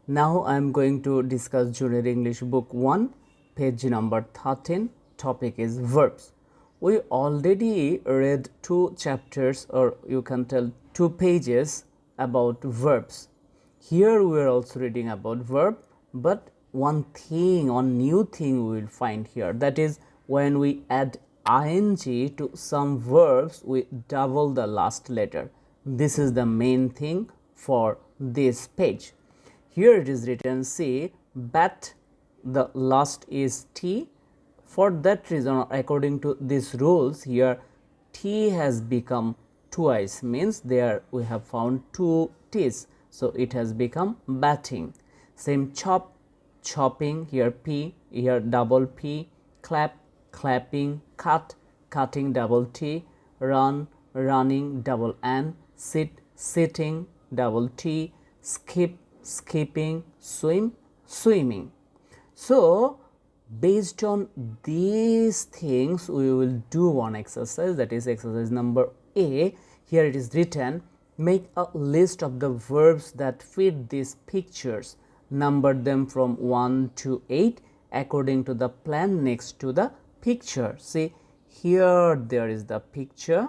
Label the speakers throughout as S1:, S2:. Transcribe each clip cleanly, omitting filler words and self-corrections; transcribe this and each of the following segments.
S1: Now I am going to discuss Junior English Book 1, page number 13. Topic is verbs. We already read 2 chapters, or you can tell 2 pages about verbs. Here we are also reading about verb, but one new thing we will find here, that is when we add ing to some verbs, we double the last letter. This is the main thing for this page. Here it is written, see, bat, the last is T. For that reason, according to these rules, here T has become twice, means there we have found 2 T's. So it has become batting. Same chop, chopping, here P, here double P, clap, clapping, cut, cutting, double T, run, running, double N, sit, sitting, double T, skip, skipping, swim, swimming. So based on these things, we will do one exercise, that is exercise number A. Here it is written, make a list of the verbs that fit these pictures, number them from 1 to 8 according to the plan next to the picture. See, here there is the picture,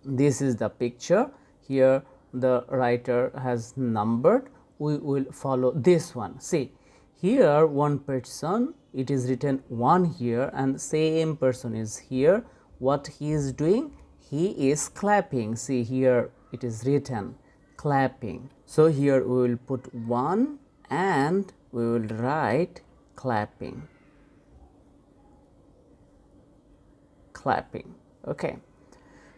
S1: this is the picture, here the writer has numbered, we will follow this one. See, here one person, it is written 1 here, and same person is here. What he is doing? He is clapping. See, here it is written clapping. So here we will put 1 and we will write clapping. Clapping. Okay.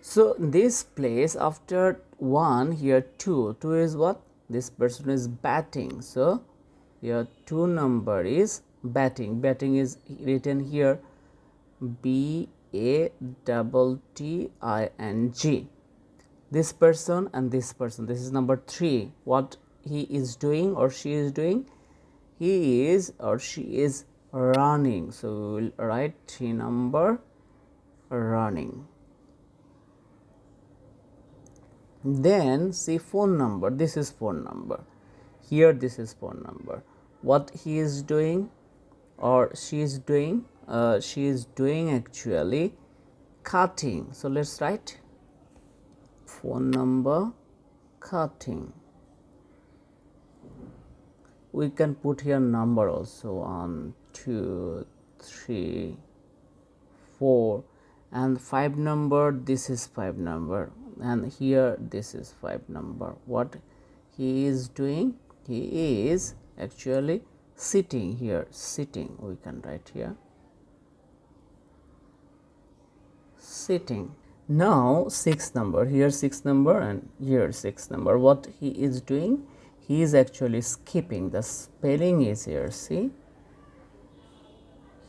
S1: So this place after 1, here 2. 2 is what? This person is batting. So here 2 number is batting. Batting is written here BATTING. This person and this person. This is number 3. What he is doing or she is doing? He is or she is running. So we will write 3 number running. Then see phone number. This is phone number. Here this is phone number. What he is doing or she is doing? She is doing actually cutting. So let's write phone number, cutting. We can put here number also, 1, 2, 3, 4, and 5 number. This is 5 number, and here this is 5 number. What he is doing? He is actually sitting. Here sitting, we can write here sitting. Now 6 number, here 6 number and here 6 number. What he is doing? He is actually skipping. The spelling is here, see,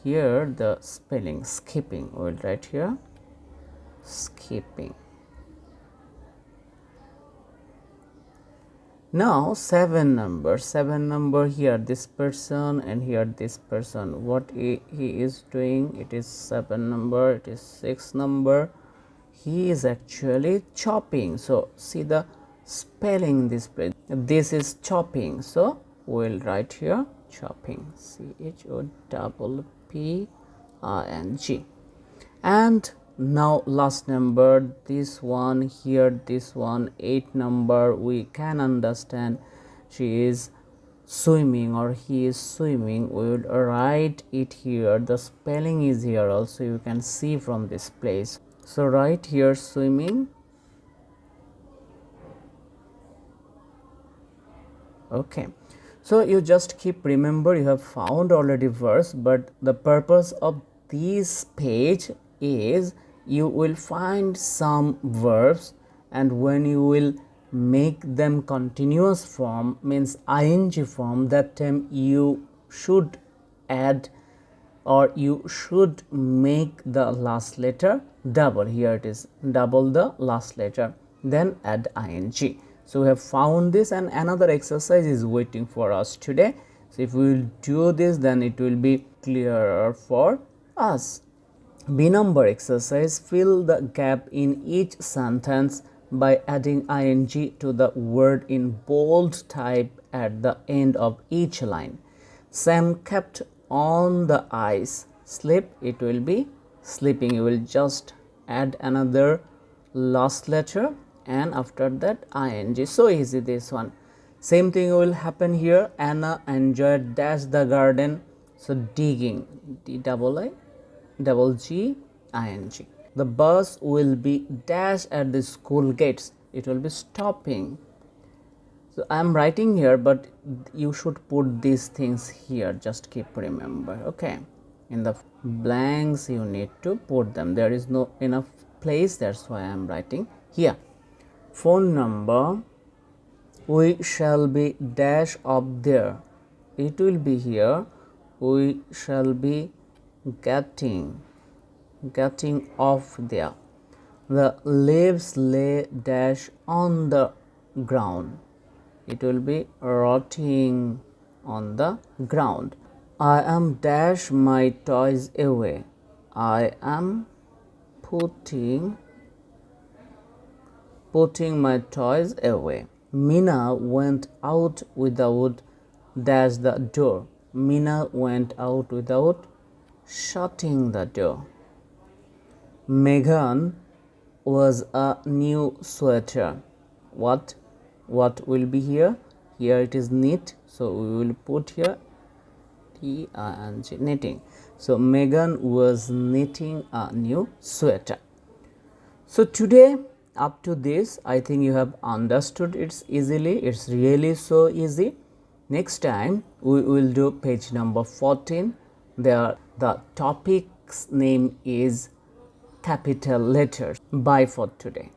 S1: here the spelling skipping, we will write here skipping. Now 7 number, 7 number, here this person and here this person. What he is doing? It is 7 number, it is 6 number. He is actually chopping. So see the spelling this place. This is chopping. So we will write here chopping, CHOPPING. And now last number, this one, here this one, 8 number. We can understand she is swimming or he is swimming. We will write it here. The spelling is here also, you can see from this place. So write here swimming. Okay. So you just keep remember, you have found already verse, but the purpose of this page is you will find some verbs, and when you will make them continuous form, means ing form, that time you should add or you should make the last letter double. Here it is double the last letter, then add ing. So we have found this, and another exercise is waiting for us today. So if we will do this, then it will be clearer for us. B number exercise, fill the gap in each sentence by adding ing to the word in bold type at the end of each line. Sam kept on the ice. Sleep, it will be sleeping. You will just add another last letter and after that ing. So easy this one. Same thing will happen here. Anna enjoyed dash the garden. So digging, D-double-G-I-N-G. The bus will be dash at the school gates. It will be stopping. So I am writing here, but you should put these things here. Just keep remember, okay? In the blanks you need to put them. There is no enough place, that's why I am writing here. Phone number, we shall be dash up there. It will be here. We shall be getting off there. The leaves lay dash on the ground. It will be rotting on the ground. I am dash my toys away. I am putting my toys away. Mina went out without dash the door. Mina went out without shutting the door. Megan was a new sweater. What will be here? Here it is knit, so we will put here T-I-N-G, knitting. So Megan was knitting a new sweater. So today, up to this, I think you have understood it easily. It's really so easy. Next time we will do page number 14. There the topic's name is capital letters. Bye for today.